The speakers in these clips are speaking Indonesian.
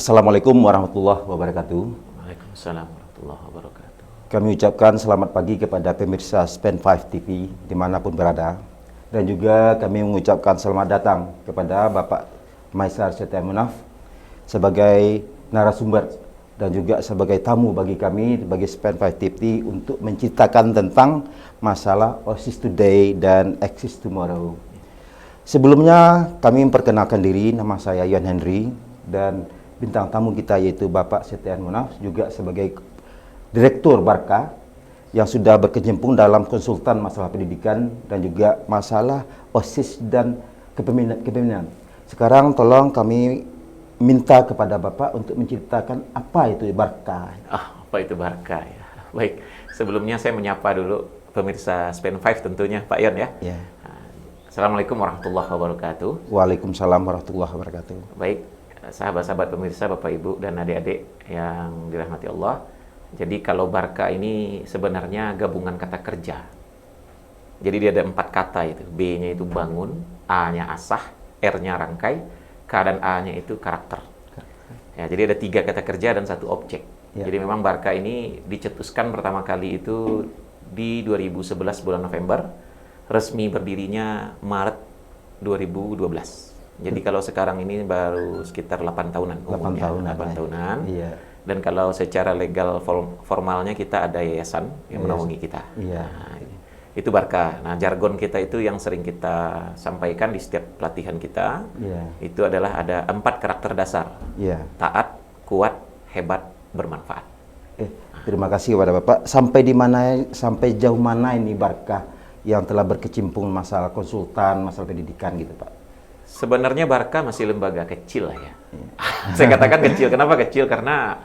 Assalamualaikum warahmatullahi wabarakatuh. Waalaikumsalam warahmatullahi wabarakatuh. Kami ucapkan selamat pagi kepada pemirsa Span 5 TV dimanapun berada. Dan juga kami mengucapkan selamat datang kepada Bapak Maisar Setia Munaf sebagai narasumber dan juga sebagai tamu bagi kami, bagi Span 5 TV untuk menceritakan tentang masalah OSIS Today dan Exist Tomorrow. Sebelumnya kami memperkenalkan diri, nama saya Yon Henry dan bintang tamu kita yaitu Bapak Setia Munaf juga sebagai Direktur Barka yang sudah berkecimpung dalam konsultan masalah pendidikan dan juga masalah OSIS dan kepemimpinan. Sekarang tolong kami minta kepada Bapak untuk menceritakan apa itu Barka. Apa itu Barka ya? Baik, sebelumnya saya menyapa dulu pemirsa Span 5 tentunya Pak Yon ya. Ya. Assalamualaikum warahmatullahi wabarakatuh. Waalaikumsalam warahmatullahi wabarakatuh. Baik, sahabat-sahabat pemirsa, Bapak Ibu dan adik-adik yang dirahmati Allah. Jadi kalau Barka ini sebenarnya gabungan kata kerja. Jadi dia ada 4 kata itu. B-nya itu bangun, A-nya asah, R-nya rangkai, K dan A-nya itu karakter. Ya, jadi ada 3 kata kerja dan 1 objek. Ya. Jadi memang Barka ini dicetuskan pertama kali itu di 2011 bulan November, resmi berdirinya Maret 2012. Jadi kalau sekarang ini baru sekitar 8 tahunan. 8 tahunan. Iya. Dan kalau secara legal formalnya kita ada yayasan yang menaungi kita. Iya. Nah, itu Barka. Nah, jargon kita itu yang sering kita sampaikan di setiap pelatihan kita. Iya. Itu adalah ada 4 karakter dasar. Iya. Taat, kuat, hebat, bermanfaat. Terima kasih kepada Bapak. Sampai jauh mana ini Barka yang telah berkecimpung masalah konsultan, masalah pendidikan gitu, Pak? Sebenarnya Barka masih lembaga kecil lah ya. Saya katakan kecil. Kenapa kecil? Karena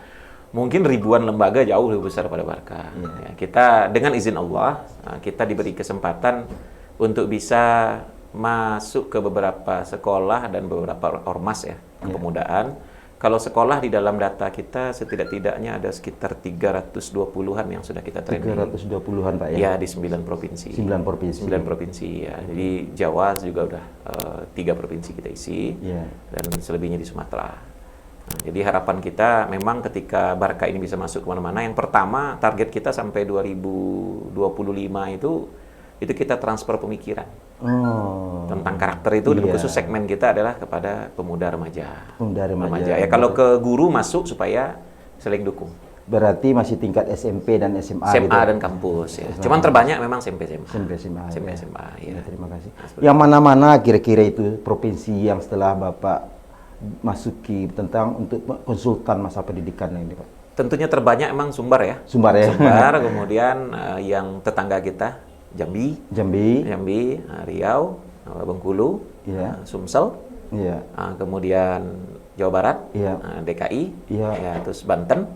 mungkin ribuan lembaga jauh lebih besar pada Barka. Ya, kita dengan izin Allah, kita diberi kesempatan untuk bisa masuk ke beberapa sekolah dan beberapa ormas ya, kepemudaan. Kalau sekolah di dalam data kita setidak-tidaknya ada sekitar 320-an yang sudah kita training. 320-an Pak ya? Ya, di 9 provinsi. 9 provinsi. 9 provinsi ya. Jadi Jawa juga udah 3 provinsi kita isi. Dan selebihnya di Sumatera. Nah, jadi harapan kita memang ketika Barka ini bisa masuk kemana-mana, yang pertama target kita sampai 2025 itu kita transfer pemikiran. Tentang karakter itu dan khusus segmen kita adalah kepada pemuda remaja. Pemuda remaja. Ya kalau ke guru masuk supaya saling dukung. Berarti masih tingkat SMP dan SMA SMA gitu. dan kampus ya. Cuman terbanyak memang SMP SMA. SMP SMA. Ya. Terima kasih. Yang mana-mana kira-kira itu provinsi yang setelah Bapak masuki tentang untuk konsultan masa pendidikan ini, Pak? Tentunya terbanyak emang Sumbar ya. Sumbar ya. Sumbar, kemudian yang tetangga kita Jambi, Riau, Bengkulu, Sumsel, kemudian Jawa Barat, DKI, terus Banten,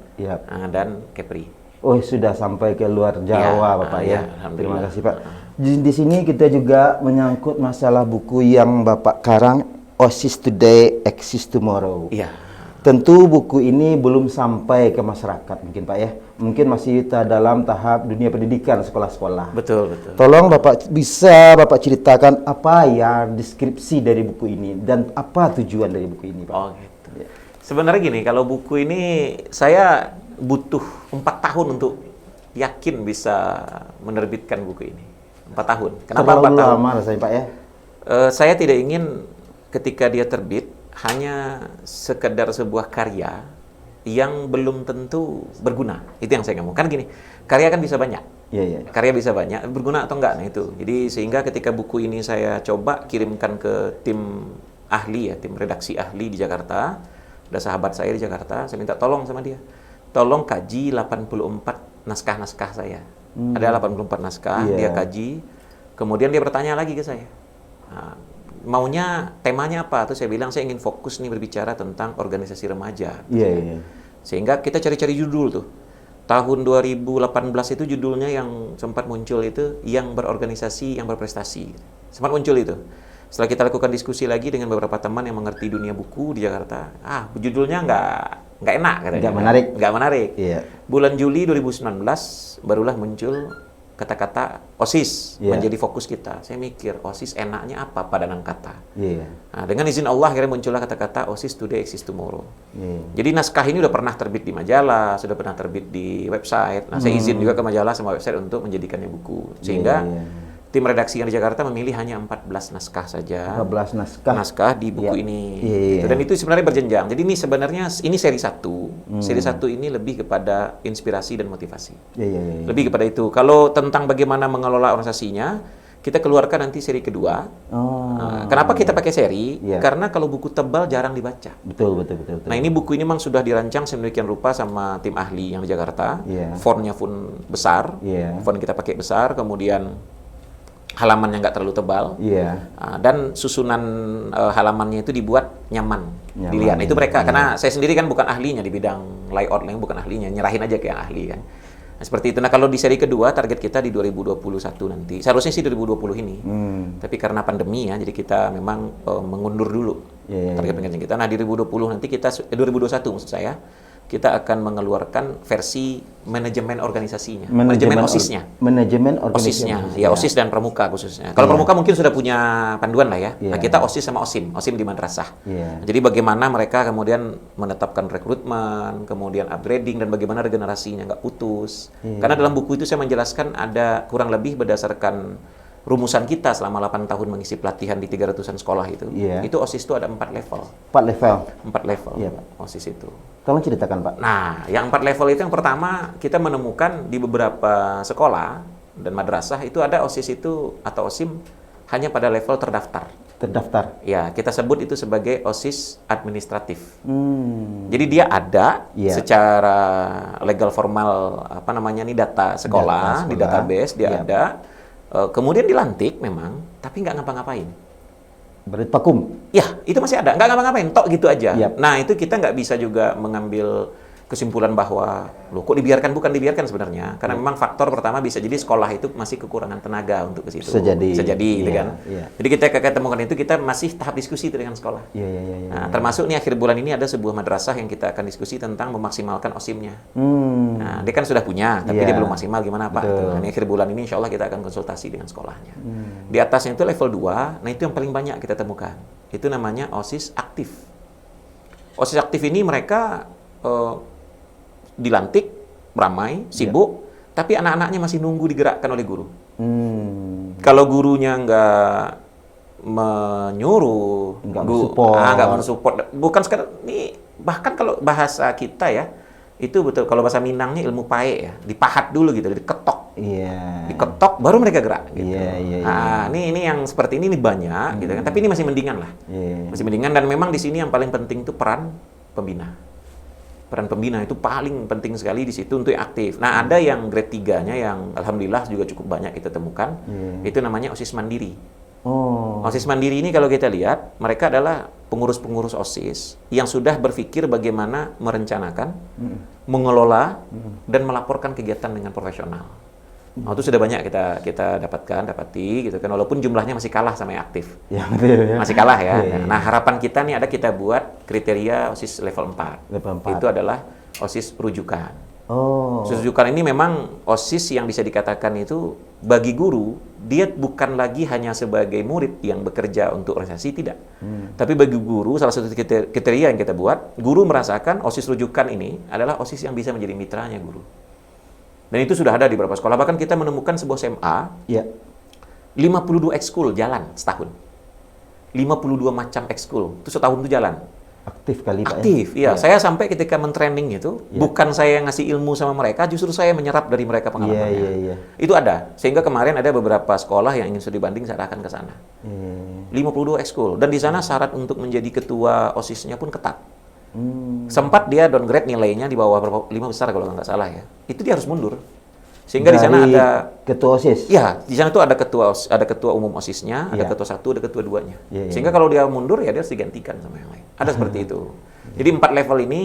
dan Kepri. Oh, sudah sampai ke luar Jawa, Bapak ya. Terima kasih, Pak. Di sini kita juga menyangkut masalah buku yang Bapak karang, OSIS Today, Exist Tomorrow. Iya. Tentu buku ini belum sampai ke masyarakat mungkin Pak ya. Mungkin masih dalam tahap dunia pendidikan sekolah-sekolah. Betul. Tolong Bapak bisa ceritakan apa ya deskripsi dari buku ini dan apa tujuan dari buku ini, Pak? Oh gitu. Ya. Sebenarnya gini, kalau buku ini saya butuh 4 tahun untuk yakin bisa menerbitkan buku ini. 4 tahun. Kenapa 4 tahun? Terlalu lama rasanya, Pak ya? Saya tidak ingin ketika dia terbit hanya sekedar sebuah karya yang belum tentu berguna. Itu yang saya ngomong. Kan gini, karya kan bisa banyak. Karya bisa banyak, berguna atau enggak, nah itu. Jadi sehingga ketika buku ini saya coba kirimkan ke tim ahli ya, tim redaksi ahli di Jakarta, ada sahabat saya di Jakarta, saya minta tolong sama dia. Tolong kaji 84 naskah-naskah saya. Ada 84 naskah, dia kaji. Kemudian dia bertanya lagi ke saya. Nah, maunya temanya apa? Terus saya bilang saya ingin fokus nih berbicara tentang organisasi remaja. Sehingga kita cari-cari judul tuh. Tahun 2018 itu judulnya yang sempat muncul itu yang berorganisasi, yang berprestasi. Sempat muncul itu. Setelah kita lakukan diskusi lagi dengan beberapa teman yang mengerti dunia buku di Jakarta, judulnya nggak enak katanya. Nggak menarik. Bulan Juli 2019 barulah muncul kata-kata OSIS Iya. menjadi fokus kita. Saya mikir, OSIS enaknya apa pada kata? Iya. Nah, dengan izin Allah akhirnya muncullah kata-kata OSIS today exists tomorrow. Iya. Jadi naskah ini udah pernah terbit di majalah, sudah pernah terbit di website. Nah, saya izin juga ke majalah sama website untuk menjadikannya buku. Sehingga Iya. tim redaksi yang di Jakarta memilih hanya 14 naskah saja. 14 naskah. Di buku Iya. ini. Iya. Gitu. Dan itu sebenarnya berjenjang. Jadi ini sebenarnya ini seri 1. Seri 1 ini lebih kepada inspirasi dan motivasi. Iya, iya, iya. Lebih kepada itu. Kalau tentang bagaimana mengelola organisasinya, kita keluarkan nanti seri kedua. Oh. Nah, kenapa kita pakai seri? Iya. Karena kalau buku tebal jarang dibaca. Betul, betul, betul, betul. Nah, ini buku ini memang sudah dirancang sedemikian rupa sama tim ahli yang di Jakarta. Iya. Fontnya pun besar. Iya. Font kita pakai besar, kemudian halamannya nggak terlalu tebal. Iya. Dan susunan halamannya itu dibuat nyaman dilihat. Nah, itu mereka, Iya. karena saya sendiri kan bukan ahlinya di bidang layout, bukan ahlinya, nyerahin aja ke yang ahli kan. Nah, seperti itu. Nah, kalau di seri kedua target kita di 2021 nanti. Seharusnya sih 2020 ini. Tapi karena pandemi ya, jadi kita memang mengundur dulu Iya, iya, target pengajian kita. Nah, di 2020 nanti kita 2021 maksud saya, kita akan mengeluarkan versi manajemen organisasinya, manajemen OSIS-nya. Manajemen OSIS-nya, organisasi. ya OSIS dan Pramuka khususnya. Kalau Pramuka mungkin sudah punya panduan lah ya. Iya. Nah, kita OSIS sama OSIM di madrasah. Iya. Jadi bagaimana mereka kemudian menetapkan rekrutmen, kemudian upgrading, dan bagaimana regenerasinya nggak putus. Iya. Karena dalam buku itu saya menjelaskan ada kurang lebih berdasarkan rumusan kita selama 8 tahun mengisi pelatihan di 300-an sekolah itu. Iya. Itu OSIS itu ada 4 level. 4 level. 4 level Iya, Pak. OSIS itu. Tolong ceritakan, Pak. Nah, yang 4 level itu yang pertama kita menemukan di beberapa sekolah dan madrasah itu ada OSIS itu atau OSIM hanya pada level terdaftar. Terdaftar. Ya, kita sebut itu sebagai OSIS administratif. Jadi dia ada Iya. secara legal formal nih data sekolah, Data di sekolah. database dia Iya. ada. Kemudian dilantik memang, tapi nggak ngapa-ngapain. Berarti vakum. Ya, itu masih ada. Nggak ngapa-ngapain, tok gitu aja. Yap. Nah, itu kita nggak bisa juga mengambil kesimpulan bahwa, loh kok dibiarkan? Bukan dibiarkan sebenarnya. Karena memang faktor pertama bisa jadi sekolah itu masih kekurangan tenaga untuk ke situ. Bisa jadi. Gitu Iya, kan. iya. Jadi kita ketemukan itu, kita masih tahap diskusi itu dengan sekolah. Iya, iya, iya. Nah, termasuk nih akhir bulan ini ada sebuah madrasah yang kita akan diskusi tentang memaksimalkan OSIM-nya. Nah, dia kan sudah punya, tapi Iya. dia belum maksimal gimana Pak? Betul. Nah, ini akhir bulan ini insya Allah kita akan konsultasi dengan sekolahnya. Di atasnya itu level 2, nah itu yang paling banyak kita temukan. Itu namanya OSIS aktif. OSIS aktif ini mereka dilantik, ramai, sibuk, tapi anak-anaknya masih nunggu digerakkan oleh guru. Kalau gurunya nggak menyuruh, Nggak mensupport. nggak mensupport, bukan sekedar ini, bahkan kalau bahasa kita ya, itu betul, kalau bahasa Minangnya ilmu pae ya, dipahat dulu gitu, diketok. Iya. Diketok, baru mereka gerak gitu. Iya, iya, Nah, ini yang seperti ini banyak gitu kan, tapi ini masih mendingan lah. Iya. Masih mendingan, dan memang di sini yang paling penting itu peran pembina. Peran pembina itu paling penting sekali di situ untuk yang aktif. Nah, ada yang grade 3-nya yang alhamdulillah juga cukup banyak kita temukan. Itu namanya OSIS mandiri. Oh. OSIS mandiri ini kalau kita lihat, mereka adalah pengurus-pengurus OSIS yang sudah berpikir bagaimana merencanakan, mengelola, dan melaporkan kegiatan dengan profesional. Nah, itu sudah banyak kita dapati gitu kan, walaupun jumlahnya masih kalah sama yang aktif. Ya, betul ya. Masih kalah ya. Iya, iya. Nah, harapan kita nih ada kita buat kriteria OSIS level 4. Level 4. Itu adalah OSIS rujukan. Oh. OSIS rujukan ini memang OSIS yang bisa dikatakan itu bagi guru, dia bukan lagi hanya sebagai murid yang bekerja untuk organisasi, tidak. Tapi bagi guru, salah satu kriteria yang kita buat, guru merasakan OSIS rujukan ini adalah OSIS yang bisa menjadi mitranya guru. Dan itu sudah ada di beberapa sekolah. Bahkan kita menemukan sebuah SMA, Iya. 52 ekskul jalan setahun. 52 macam ekskul, itu setahun itu jalan. Aktif kali Pak. Aktif, iya. Saya sampai ketika men-training itu, Iya. bukan saya yang ngasih ilmu sama mereka, justru saya menyerap dari mereka pengalamannya. Iya, iya. Itu ada. Sehingga kemarin ada beberapa sekolah yang ingin studi banding, saya arahkan ke sana. 52 ekskul. Dan di sana syarat untuk menjadi ketua OSIS-nya pun ketat. Sempat dia downgrade nilainya di bawah 5 besar kalau nggak salah ya. Itu dia harus mundur. Sehingga di sana Dari ada ketua OSIS. ya, di sana tuh ada ketua umum OSIS-nya, ada Iya. ketua 1, ada ketua 2-nya. Iya, iya. Sehingga kalau dia mundur ya dia harus digantikan sama yang lain. Ada seperti itu. Jadi 4 level ini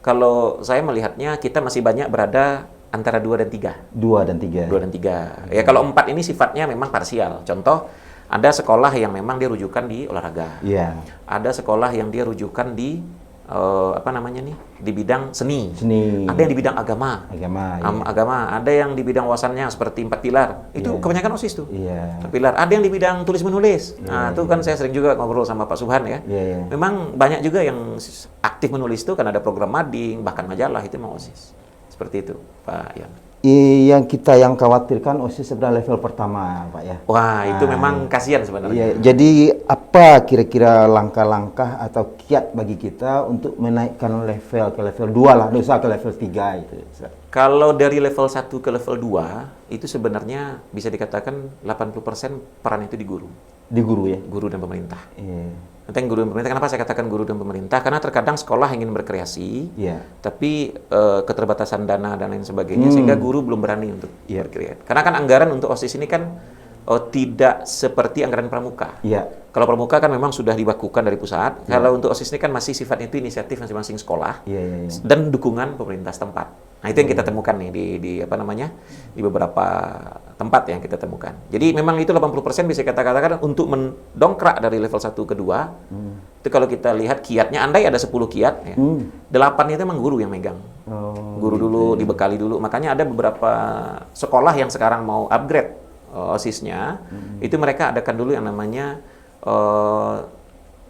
kalau saya melihatnya kita masih banyak berada antara 2 dan 3. 2 dan 3. 2 dan 3. Ya kalau 4 ini sifatnya memang parsial. Contoh, ada sekolah yang memang dia rujukan di olahraga. Iya. Ada sekolah yang dia rujukan di apa namanya nih, di bidang seni. Seni. Ada yang di bidang agama. Agama. Iya. Agama. Ada yang di bidang wawasannya seperti 4 pilar. Itu Iya. kebanyakan OSIS tuh. Iya. 4 pilar. Ada yang di bidang tulis menulis. Nah, itu Iya. kan saya sering juga ngobrol sama Pak Subhan ya. Iya, iya. Memang banyak juga yang aktif menulis tuh, kan ada program mading, bahkan majalah, itu memang OSIS. Seperti itu, Pak Yan. Yang khawatirkan OSIS sebenarnya level pertama, Pak ya. Wah, itu memang kasihan sebenarnya. Iya, jadi apa kira-kira langkah-langkah atau kiat bagi kita untuk menaikkan level ke level 2 lah, dosa ke level 3 itu. Kalau dari level 1 ke level 2, itu sebenarnya bisa dikatakan 80% peran itu di guru. Di guru ya? Guru dan pemerintah. Iya. Nanti yang guru dan pemerintah, kenapa saya katakan guru dan pemerintah? Karena terkadang sekolah ingin berkreasi, Iya. tapi keterbatasan dana dan lain sebagainya, sehingga guru belum berani untuk Iya. berkreasi. Karena kan anggaran untuk OSIS ini kan tidak seperti anggaran pramuka. Iya. Kalau pramuka kan memang sudah dibakukan dari pusat. Kalau untuk OSIS ini kan masih sifatnya itu inisiatif masing-masing sekolah Iya, iya, iya. dan dukungan pemerintah setempat. Nah, itu yang kita temukan nih di apa namanya? Di beberapa tempat yang kita temukan. Jadi memang itu 80% bisa kita katakan untuk mendongkrak dari level 1 ke 2. Itu kalau kita lihat kiatnya, andai ada 10 kiat ya. 8 itu memang guru yang megang. Oh, Guru dulu, dibekali dulu. Makanya ada beberapa sekolah yang sekarang mau upgrade OSIS-nya, itu mereka adakan dulu yang namanya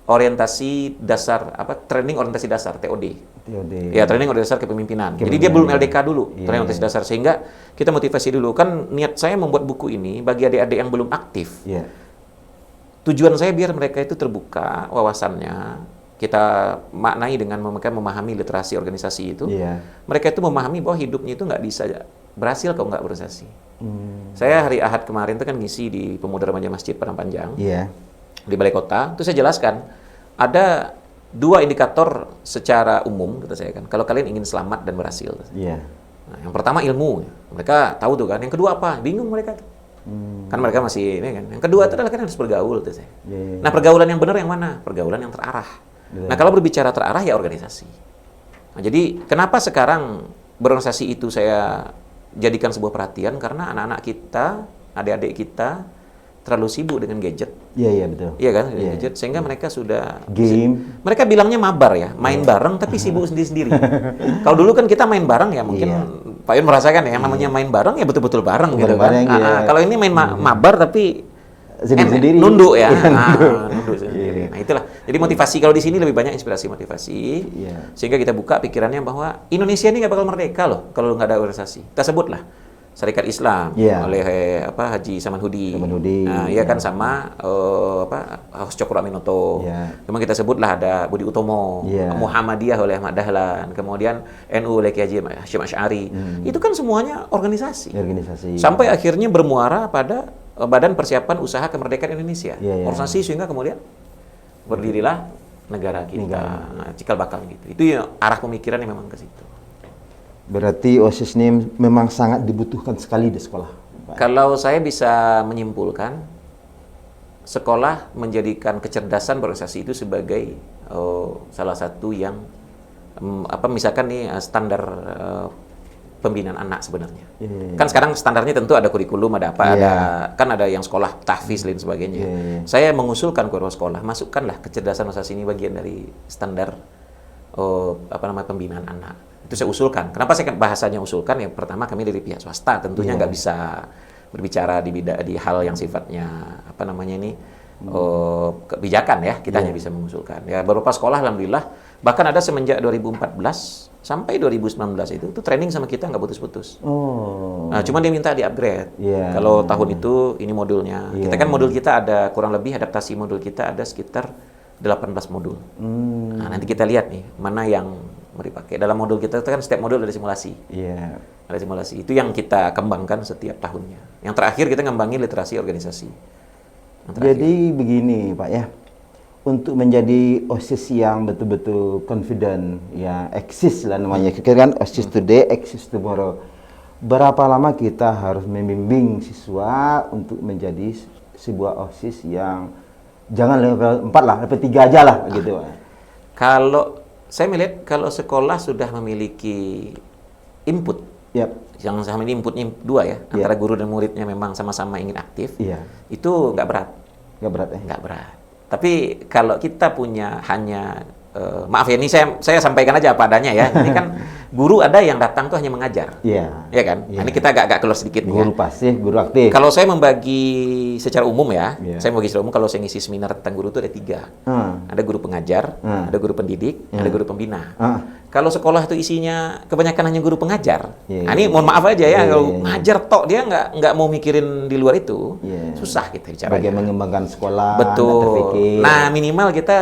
orientasi dasar, training orientasi dasar, TOD. TOD. Ya, training orientasi dasar kepemimpinan. Jadi dia belum LDK dulu, Iya, training orientasi dasar. Sehingga kita motivasi dulu. Kan niat saya membuat buku ini bagi adik-adik yang belum aktif. Iya. Tujuan saya biar mereka itu terbuka wawasannya. Kita maknai dengan mereka memahami literasi organisasi itu. Iya. Mereka itu memahami bahwa hidupnya itu nggak bisa berhasil kalau nggak berorganisasi. Saya hari Ahad kemarin itu kan ngisi di Pemuda Remaja Masjid Padang Panjang. Iya. Di Balai Kota, itu saya jelaskan ada 2 indikator secara umum, kata saya kan, kalau kalian ingin selamat dan berhasil. Iya. Nah, yang pertama ilmu, mereka tahu tuh kan. Yang kedua apa? Bingung mereka tuh. Kan mereka masih ini kan. Yang kedua itu adalah kalian harus bergaul tuh saya. Iya. Nah, pergaulan yang benar yang mana? Pergaulan yang terarah. Betul. Nah, kalau berbicara terarah ya organisasi. Nah, jadi kenapa sekarang berorganisasi itu saya jadikan sebuah perhatian, karena anak-anak kita, adik-adik kita terlalu sibuk dengan gadget. Iya, iya betul. Iya kan, Iya. gadget, sehingga mereka sudah Game. mereka bilangnya mabar ya, main bareng tapi sibuk sendiri-sendiri. Kalau dulu kan kita main bareng ya, mungkin Iya. Pak Yun merasakan ya, yang namanya main bareng ya betul-betul bareng gitu kan. Bareng-bareng, iya. Kalau ini main mabar tapi Sendiri-sendiri. nunduk ya. Iya, Nunduk sendiri. Iya. Nah, itulah. Jadi motivasi kalau di sini lebih banyak inspirasi motivasi. Iya. Sehingga kita buka pikirannya bahwa Indonesia ini nggak bakal merdeka loh kalau nggak ada organisasi. Kita sebutlah Syarikat Islam Iya. oleh Haji Samanhudi. Samanhudi, Nah, iya iya. kan, sama Haus Cokro Aminoto. Iya. Kemudian kita sebutlah ada Budi Utomo, Iya. Muhammadiyah oleh Ahmad Dahlan, kemudian NU oleh Kiai Haji Hasyim Asy'ari. Itu kan semuanya organisasi. Organisasi. Sampai akhirnya bermuara pada Badan Persiapan Usaha Kemerdekaan Indonesia. Iya, iya. Organisasi sehingga kemudian berdirilah negara kita. Nah, cikal bakal gitu. Itu ya arah pemikiran yang memang ke situ. Berarti OSIS ini memang sangat dibutuhkan sekali di sekolah, Pak. Kalau saya bisa menyimpulkan, sekolah menjadikan kecerdasan berorganisasi itu sebagai salah satu yang misalkan nih standar pembinaan anak sebenarnya. Iya. Kan sekarang standarnya tentu ada kurikulum, ada apa, Iya. kan ada yang sekolah tahfiz dan sebagainya. Iya. Saya mengusulkan kepada sekolah, masukkanlah kecerdasan organisasi ini bagian dari standar pembinaan anak. Itu saya usulkan. Kenapa saya bahasanya usulkan? Ya pertama kami dari pihak swasta, tentunya Iya. nggak bisa berbicara di hal yang sifatnya kebijakan ya. Kita hanya bisa mengusulkan. Ya beberapa sekolah alhamdulillah, bahkan ada semenjak 2014 sampai 2019 itu training sama kita nggak putus-putus. Oh. Nah, cuma dia minta di-upgrade. Iya. Kalau tahun itu ini modulnya. Iya. Kita kan modul kita ada kurang lebih, adaptasi modul kita ada sekitar 18 modul. Nah, nanti kita lihat nih mana yang mau dipakai. Dalam modul kita itu kan setiap modul ada simulasi. Iya. Ada simulasi. Itu yang kita kembangkan setiap tahunnya. Yang terakhir kita ngembangin literasi organisasi. Yang terakhir. Jadi begini, Pak ya. Untuk menjadi OSIS yang betul-betul confident, ya eksis lah namanya. Kan OSIS today, eksis tomorrow. Berapa lama kita harus membimbing siswa untuk menjadi sebuah OSIS yang jangan level 4 lah, level 3 aja lah gitu. Kalau saya melihat kalau sekolah sudah memiliki input, Yap. yang sama ini inputnya 2 ya, antara guru dan muridnya memang sama-sama ingin aktif, Iya. itu nggak berat. Nggak berat ya? Nggak berat. Tapi kalau kita punya hanya maaf ya, ini saya sampaikan aja apa adanya ya. Ini kan guru ada yang datang tuh hanya mengajar. Iya. Ya kan? Iya. Nah, ini kita agak keluar sedikit nih ya. Guru pasif, guru aktif. Kalau saya membagi secara umum ya, Iya. saya membagi secara umum kalau saya ngisi seminar tentang guru itu ada 3. Ada guru pengajar, ada guru pendidik, ada guru pembina. Kalau sekolah itu isinya kebanyakan hanya guru pengajar, Iya. nah ini mohon maaf aja ya, Iya, kalau iya. ngajar tok dia nggak mau mikirin di luar itu, Iya. susah kita bicaranya. Bagaimana mengembangkan sekolah, nggak Betul. terpikir. Nah minimal kita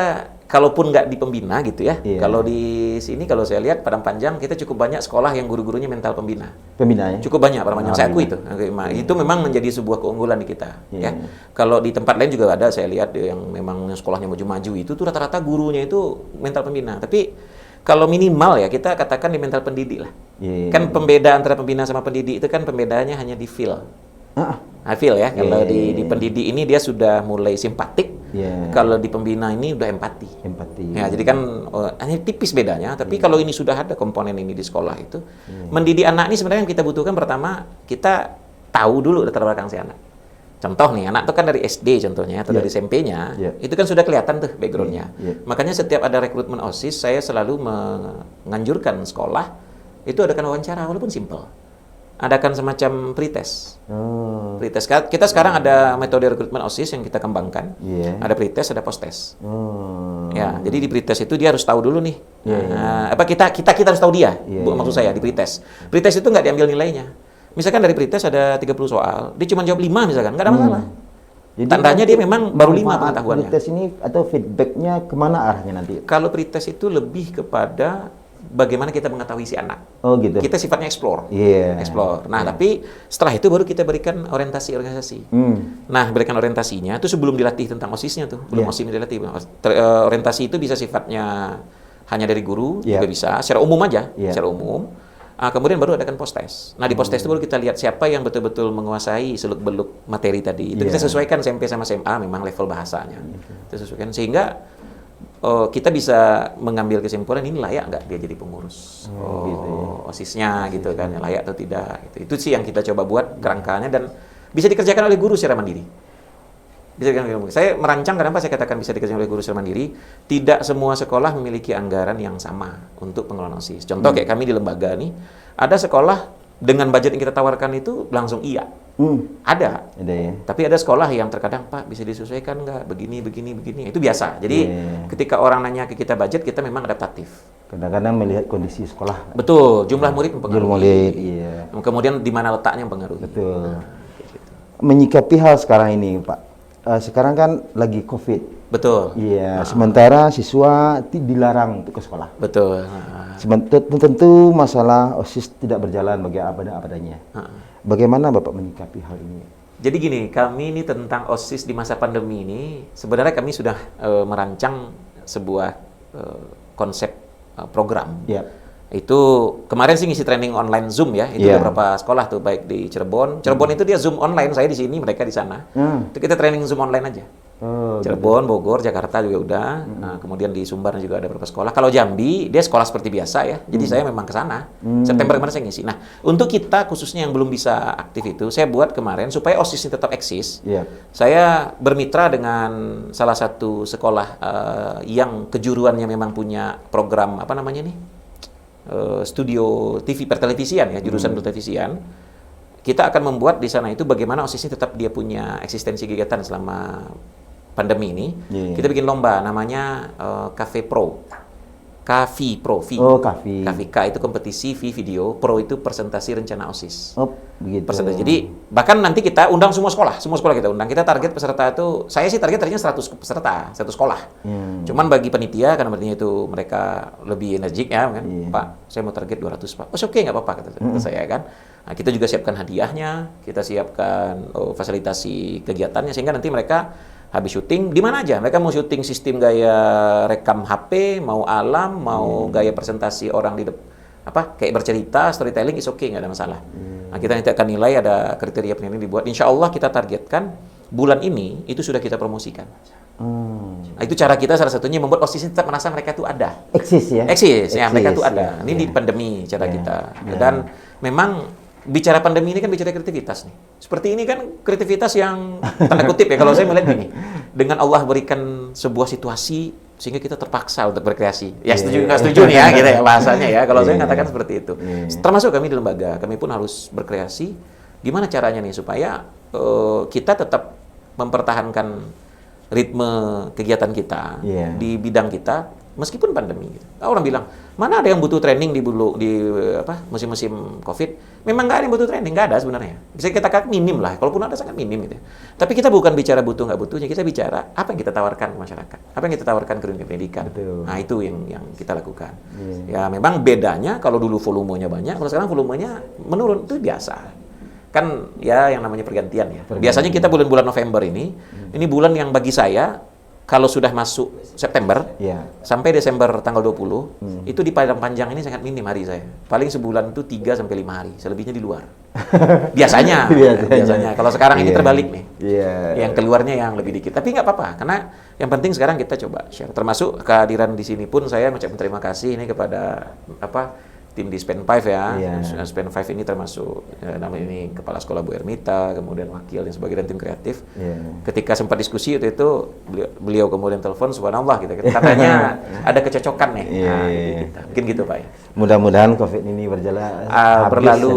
kalaupun nggak di pembina gitu ya, Iya. kalau di sini kalau saya lihat Padang Panjang kita cukup banyak sekolah yang guru-gurunya mental pembina. Pembina ya? Cukup banyak Padang Panjang, saya akui itu. Alhamdulillah. Itu memang menjadi sebuah keunggulan di kita. Iya. Ya. Kalau di tempat lain juga ada, saya lihat yang memang sekolahnya maju-maju itu tuh rata-rata gurunya itu mental pembina. Tapi kalau minimal ya kita katakan di mental pendidik lah. Iya. Kan pembeda antara pembina sama pendidik itu kan pembedaannya hanya di feel. Feel ya. Kalau di pendidik ini dia sudah mulai simpatik. Iya. Kalau di pembina ini udah empati. Empati. Ya, jadi kan hanya tipis bedanya, tapi kalau ini sudah ada komponen ini di sekolah itu, mendidik anak ini sebenarnya yang kita butuhkan pertama, kita tahu dulu latar belakang si anak. Contoh nih, anak itu kan dari SD contohnya, atau dari SMP-nya, itu kan sudah kelihatan tuh background-nya. Makanya setiap ada rekrutmen OSIS, saya selalu menganjurkan sekolah, itu adakan wawancara, walaupun simple. Adakan semacam pretest. Pretest. Kita sekarang ada metode rekrutmen OSIS yang kita kembangkan. Ada pretest, ada posttest. Ya, jadi di pretest itu dia harus tahu dulu nih. Kita harus tahu dia. Maksud saya di pretest. Pretest itu nggak diambil nilainya. Misalkan dari pretest ada 30 soal, dia cuma jawab 5 misalkan, nggak ada masalah. Jadi tandanya dia memang baru 5 pengetahuannya. Pretest ini atau feedbacknya kemana arahnya nanti? Kalau pretest itu lebih kepada bagaimana kita mengetahui si anak. Oh gitu. Kita sifatnya explore. Iya. Explore. Nah, tapi setelah itu baru kita berikan orientasi organisasi. Nah, berikan orientasinya itu sebelum dilatih tentang OSIS-nya tuh. Belum OSIS dilatih. Orientasi itu bisa sifatnya hanya dari guru, juga bisa. Secara umum aja. Secara umum. Kemudian baru adakan post-test. Nah, di post-test itu baru kita lihat siapa yang betul-betul menguasai seluk-beluk materi tadi. Itu kita sesuaikan SMP sama SMA, memang level bahasanya. Kita sesuaikan. Sehingga kita bisa mengambil kesimpulan ini layak nggak dia jadi pengurus gitu ya. OSIS-nya gitu kan, layak atau tidak. Itu sih yang kita coba buat kerangkanya dan bisa dikerjakan oleh guru secara mandiri. Saya merancang, kenapa saya katakan bisa dikerjakan oleh guru secara mandiri, tidak semua sekolah memiliki anggaran yang sama untuk pengelolaan OSIS. Contoh kayak kami di lembaga nih, ada sekolah dengan budget yang kita tawarkan itu langsung iya. Ada ya. Tapi ada sekolah yang terkadang, Pak, bisa disesuaikan nggak? Begini. Itu biasa. Jadi ketika orang nanya ke kita budget, kita memang adaptatif. Kadang-kadang melihat kondisi sekolah. Betul, jumlah murid mempengaruhi. Jumlah murid, iya. Kemudian di mana letaknya mempengaruhi. Betul. Menyikapi hal sekarang ini, Pak. Sekarang kan lagi COVID. Betul. Iya. Sementara siswa dilarang untuk ke sekolah. Betul. Tentu masalah OSIS tidak berjalan bagi apa adanya. Bagaimana Bapak menyikapi hal ini? Jadi gini, kami ini tentang OSIS di masa pandemi ini, sebenarnya kami sudah merancang sebuah konsep program. Itu kemarin sih ngisi training online Zoom ya, itu beberapa sekolah tuh, baik di Cirebon. Cirebon itu dia Zoom online, saya di sini, mereka di sana. Itu kita training Zoom online aja. Cirebon, Bogor, Jakarta juga udah. Nah, kemudian di Sumbar juga ada beberapa sekolah. Kalau Jambi, dia sekolah seperti biasa ya. Jadi saya memang ke sana. September kemarin saya ngisi. Nah, untuk kita khususnya yang belum bisa aktif itu, saya buat kemarin supaya OSIS ini tetap eksis. Saya bermitra dengan salah satu sekolah yang kejuruannya memang punya program apa namanya nih? Studio TV pertelevisian ya, jurusan pertelevisian. Kita akan membuat di sana itu bagaimana OSIS ini tetap dia punya eksistensi kegiatan selama pandemi ini. Kita bikin lomba namanya Cafe Pro. Kavi Pro, V. Kavi. K itu kompetisi, V video, Pro itu presentasi rencana OSIS. Begitu. Presentasi. Jadi bahkan nanti kita undang semua sekolah kita undang. Kita target peserta itu, saya sih targetnya 100 peserta, 1 sekolah. Cuman bagi panitia, karena panitia itu mereka lebih energik ya kan, Pak, saya mau target 200 Pak. Oke, nggak apa-apa kata saya kan. Nah, kita juga siapkan hadiahnya, kita siapkan fasilitasi kegiatannya sehingga nanti mereka habis syuting di mana aja. Mereka mau syuting sistem gaya rekam HP, mau alam, mau gaya presentasi orang di kayak bercerita, storytelling, is okay, nggak ada masalah. Nah, kita nanti akan nilai, ada kriteria penilaian dibuat. Insya Allah kita targetkan bulan ini itu sudah kita promosikan. Nah, itu cara kita salah satunya membuat OSIS tetap merasa mereka itu ada. Eksis ya? Eksis, ya mereka itu ada. Ini di pandemi cara kita. Dan memang bicara pandemi ini kan bicara kreativitas nih. Seperti ini kan kreativitas yang tanda kutip ya, kalau saya melihat gini. Dengan Allah berikan sebuah situasi sehingga kita terpaksa untuk berkreasi. Ya setuju nggak setuju nih ya, gitu ya bahasanya ya. Kalau saya katakan seperti itu. Termasuk kami di lembaga, kami pun harus berkreasi. Gimana caranya nih supaya kita tetap mempertahankan ritme kegiatan kita di bidang kita meskipun pandemi. Gitu. Orang bilang mana ada yang butuh training di musim-musim COVID? Memang nggak ada yang butuh training, nggak ada sebenarnya. Bisa kita katakan minim lah, kalaupun ada sangat minim gitu. Tapi kita bukan bicara butuh nggak butuhnya, kita bicara apa yang kita tawarkan ke masyarakat, apa yang kita tawarkan ke dunia pendidikan. Betul. Nah itu yang kita lakukan. Ya memang bedanya kalau dulu volumenya banyak, kalau sekarang volumenya menurun itu biasa. Kan ya yang namanya pergantian ya. Biasanya kita bulan-bulan November ini bulan yang bagi saya kalau sudah masuk September sampai Desember tanggal 20 itu di Padang Panjang ini sangat minim hari saya. Paling sebulan itu 3 sampai 5 hari, selebihnya di luar. Biasanya. Kalau sekarang ini terbalik nih. Yang keluarnya yang lebih dikit. Tapi nggak apa-apa, karena yang penting sekarang kita coba share. Termasuk kehadiran di sini pun saya mengucapkan terima kasih ini kepada tim di Span 5 ya. Span 5 ini termasuk namanya ini Kepala Sekolah Bu Ermita, kemudian wakil dan sebagai dan tim kreatif. Ketika sempat diskusi itu beliau kemudian telepon, subhanallah gitu. Katanya ada kecocokan nih. Gitu. Mungkin gitu Pak ya. Mudah-mudahan COVID ini berjalan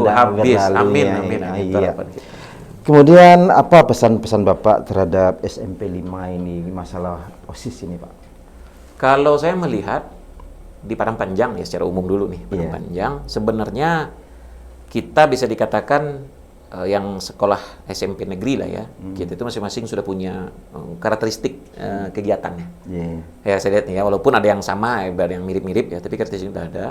habis. Amin. Kemudian apa pesan-pesan Bapak terhadap SMP 5 ini masalah OSIS ini Pak? Kalau saya melihat di Padang Panjang ya secara umum dulu nih, Padang Panjang sebenarnya kita bisa dikatakan yang sekolah SMP negeri lah ya, kita itu masing-masing sudah punya karakteristik kegiatannya. Ya saya lihat nih ya, walaupun ada yang sama, ada yang mirip-mirip ya, tapi karakteristik sudah ada.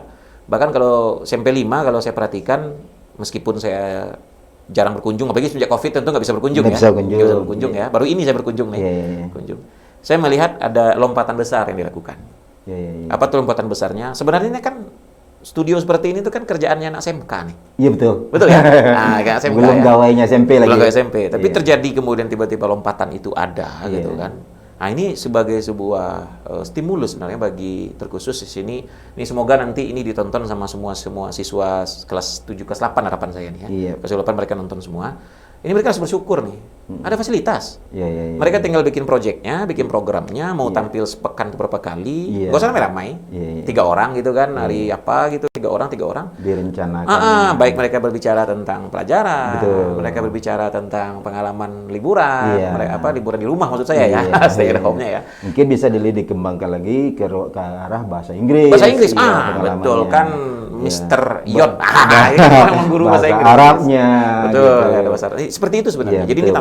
Bahkan kalau SMP 5 kalau saya perhatikan, meskipun saya jarang berkunjung, apalagi sejak COVID tentu nggak bisa berkunjung ya. Baru ini saya berkunjung nih. Kunjung. Saya melihat ada lompatan besar yang dilakukan. Apa tuh lompatan besarnya? Sebenarnya ini kan studio seperti ini tuh kan kerjaannya anak SMK nih. Iya betul. Betul ya? Nah, kayak SMK belum gawainya SMP lagi. Belum gawai SMP. Tapi terjadi kemudian tiba-tiba lompatan itu ada gitu kan. Nah ini sebagai sebuah stimulus sebenarnya bagi terkhusus di sini. Ini semoga nanti ini ditonton sama semua siswa kelas 7, kelas 8 harapan saya nih ya. Kelas 8 mereka nonton semua. Ini mereka harus bersyukur nih. Ada fasilitas. Mereka tinggal bikin proyeknya, bikin programnya, mau tampil sepekan beberapa kali. Gak usah ramai-ramai. 3 orang gitu kan, hari apa gitu, 3 orang. Direncanakan. Baik mereka berbicara tentang pelajaran, mereka berbicara tentang pengalaman liburan, liburan di rumah maksud saya ya, stay at home-nya ya. Mungkin bisa dikembangkan lagi ke arah bahasa Inggris. Bahasa Inggris, betul kan, Mr. Ion. Ini memang guru bahasa Inggris. Arabnya. Betul, gitu. Ada bahasa Arab. Seperti itu sebenarnya. Jadi ini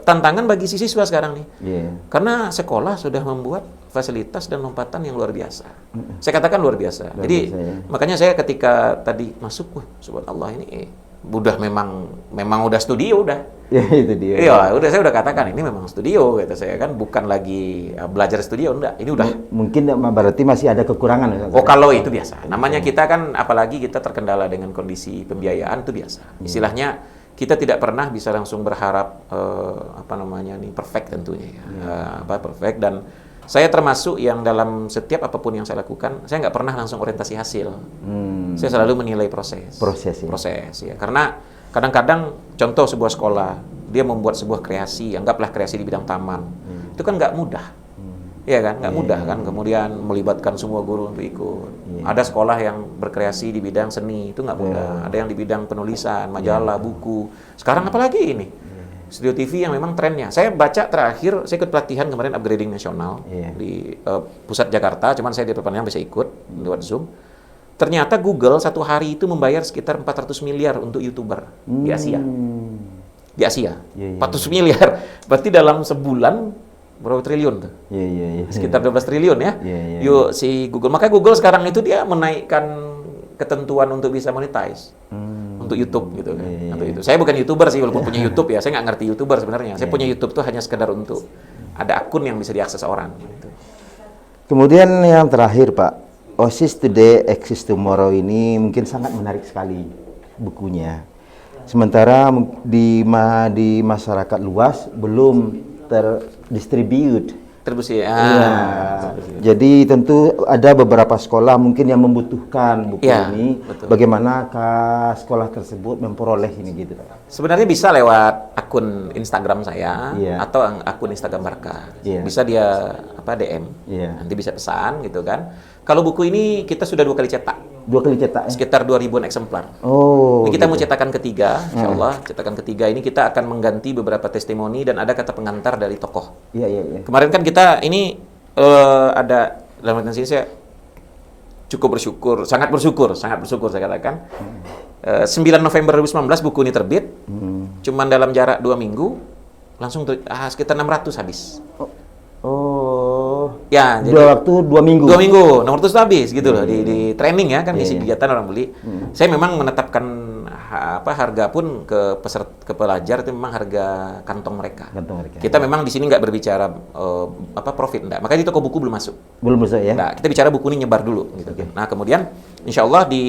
tantangan bagi siswa sekarang nih. Karena sekolah sudah membuat fasilitas dan lompatan yang luar biasa. Saya katakan luar biasa. Jadi makanya saya ketika tadi masuk, subhanallah ini udah memang udah studio udah. Itu dia. Iya, saya udah katakan ini memang studio gitu. Saya kan bukan lagi belajar studio enggak. Ini udah mungkin berarti masih ada kekurangan. Kalau itu biasa. Namanya kita kan apalagi kita terkendala dengan kondisi pembiayaan itu biasa. Istilahnya kita tidak pernah bisa langsung berharap perfect tentunya ya. Perfect, dan saya termasuk yang dalam setiap apapun yang saya lakukan, saya nggak pernah langsung orientasi hasil. Saya selalu menilai proses ya. Karena kadang-kadang contoh sebuah sekolah, dia membuat sebuah kreasi, anggaplah kreasi di bidang taman. Itu kan nggak mudah. Iya kan, nggak mudah kan. Kemudian melibatkan semua guru untuk ikut. Ada sekolah yang berkreasi di bidang seni, itu nggak mudah. Ada yang di bidang penulisan, majalah, buku. Sekarang apalagi ini? Studio TV yang memang trennya. Saya baca terakhir, saya ikut pelatihan kemarin upgrading nasional di pusat Jakarta. Cuman saya di depannya bisa ikut lewat Zoom. Ternyata Google satu hari itu membayar sekitar 400 miliar untuk YouTuber di Asia. Di Asia, 400 miliar. Berarti dalam sebulan berapa triliun tuh? Sekitar 12 triliun ya. Yuk si Google. Makanya Google sekarang itu dia menaikkan ketentuan untuk bisa monetize untuk YouTube gitu kan. Itu. Saya bukan YouTuber sih walaupun punya YouTube ya. Saya nggak ngerti YouTuber sebenarnya. Saya punya YouTube tuh hanya sekedar untuk ada akun yang bisa diakses orang. Gitu. Kemudian yang terakhir Pak, OSIS Today Exist Tomorrow ini mungkin sangat menarik sekali bukunya. Sementara di masyarakat luas belum terdistribute Distribusi. Iya. Jadi tentu ada beberapa sekolah mungkin yang membutuhkan buku Iya, ini. betul. Bagaimana sekolah tersebut memperoleh ini gitu, Pak? Sebenarnya bisa lewat akun Instagram saya Iya. atau akun Instagram Barka. Iya. Bisa dia DM. Iya. Nanti bisa pesan gitu kan. Kalau buku ini kita sudah 2 kali cetak, 2 kali cetak ya? sekitar 2000-an eksemplar. Oh. Ini kita mau gitu. cetakan ketiga, insya Allah. Cetakan ketiga ini kita akan mengganti beberapa testimoni dan ada kata pengantar dari tokoh. Iya, iya, iya. Kemarin kan kita ini ada dalam artian sini saya cukup bersyukur, sangat bersyukur saya katakan. 9 November 2019 buku ini terbit, cuman dalam jarak 2 minggu langsung sekitar 600 habis. Oh. Ya, jadi Waktu 2 minggu. 2 minggu, nomor itu habis gitu loh di training ya kan Iya, ngisi iya. kegiatan orang beli. Saya memang menetapkan harga pun ke pelajar itu memang harga kantong mereka. Kantong mereka. Kita memang di sini nggak berbicara profit enggak. Makanya di toko buku belum masuk. Belum bisa ya? Nah, kita bicara buku ini nyebar dulu gitu. Nah, kemudian insya Allah di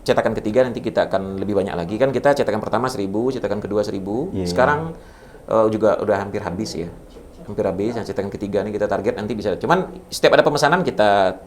cetakan ketiga nanti kita akan lebih banyak lagi kan kita cetakan pertama 1000, cetakan kedua 1000. Iya. Sekarang juga udah hampir habis ya. Hampir habis. Nah, cetakan ketiga ini kita target nanti bisa. Cuman setiap ada pemesanan kita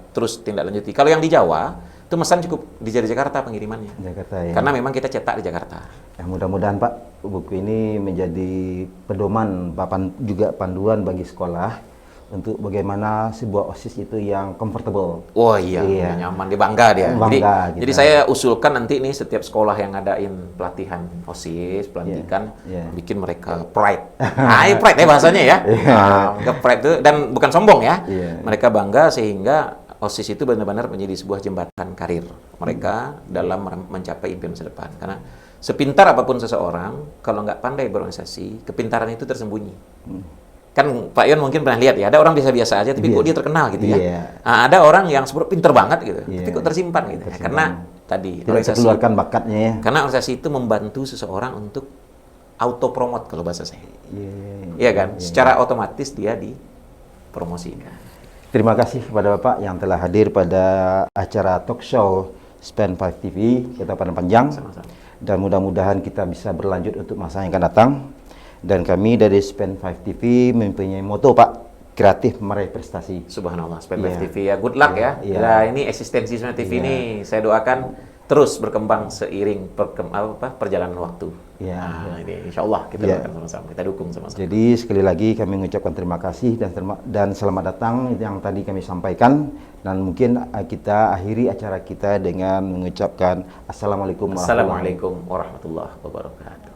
terus tindak lanjuti. Kalau yang di Jawa itu mesan cukup di Jakarta pengirimannya. Jakarta ya. Karena memang kita cetak di Jakarta. Ya, mudah-mudahan Pak buku ini menjadi pedoman juga panduan bagi sekolah untuk bagaimana sebuah OSIS itu yang comfortable. Oh iya, Iya. nyaman, dia bangga dia. Bangga Jadi kita. saya usulkan nanti nih setiap sekolah yang ngadain pelatihan OSIS, pelantikan, Iya. bikin mereka pride. Nah, ini pride ya bahasanya ya. Iya. Mereka pride itu dan bukan sombong ya. Iya. Mereka bangga sehingga OSIS itu benar-benar menjadi sebuah jembatan karir mereka dalam mencapai impian masa depan. Karena sepintar apapun seseorang, kalau nggak pandai berorganisasi, kepintaran itu tersembunyi. Kan Pak Yon mungkin pernah lihat ya, ada orang biasa-biasa aja, tapi kok dia terkenal gitu ya. Iya. Nah, ada orang yang sebenarnya pinter banget gitu, Iya. tapi kok tersimpan gitu. Tersimpan. Karena tadi Tidak keluarkan bakatnya ya. karena organisasi itu membantu seseorang untuk auto promote kalau bahasa saya. Iya. Iya kan? Secara otomatis dia dipromosikan. Terima kasih kepada Bapak yang telah hadir pada acara talk show Span 5 TV kita pada panjang. Sama-sama. Dan mudah-mudahan kita bisa berlanjut untuk masa yang akan datang. Dan kami dari Span 5 TV mempunyai moto Pak, kreatif meraih prestasi. Subhanallah, Span Iya. TV ya, good luck ya. Iya. Nah, ini eksistensi Span TV ini saya doakan terus berkembang seiring perjalanan waktu. Iya. Nah, ini insya Allah kita Iya. doakan sama-sama, kita dukung sama-sama. Jadi sekali lagi kami mengucapkan terima kasih dan selamat datang yang tadi kami sampaikan, dan mungkin kita akhiri acara kita dengan mengucapkan Assalamualaikum warahmatullahi Assalamualaikum warahmatullahi wabarakatuh.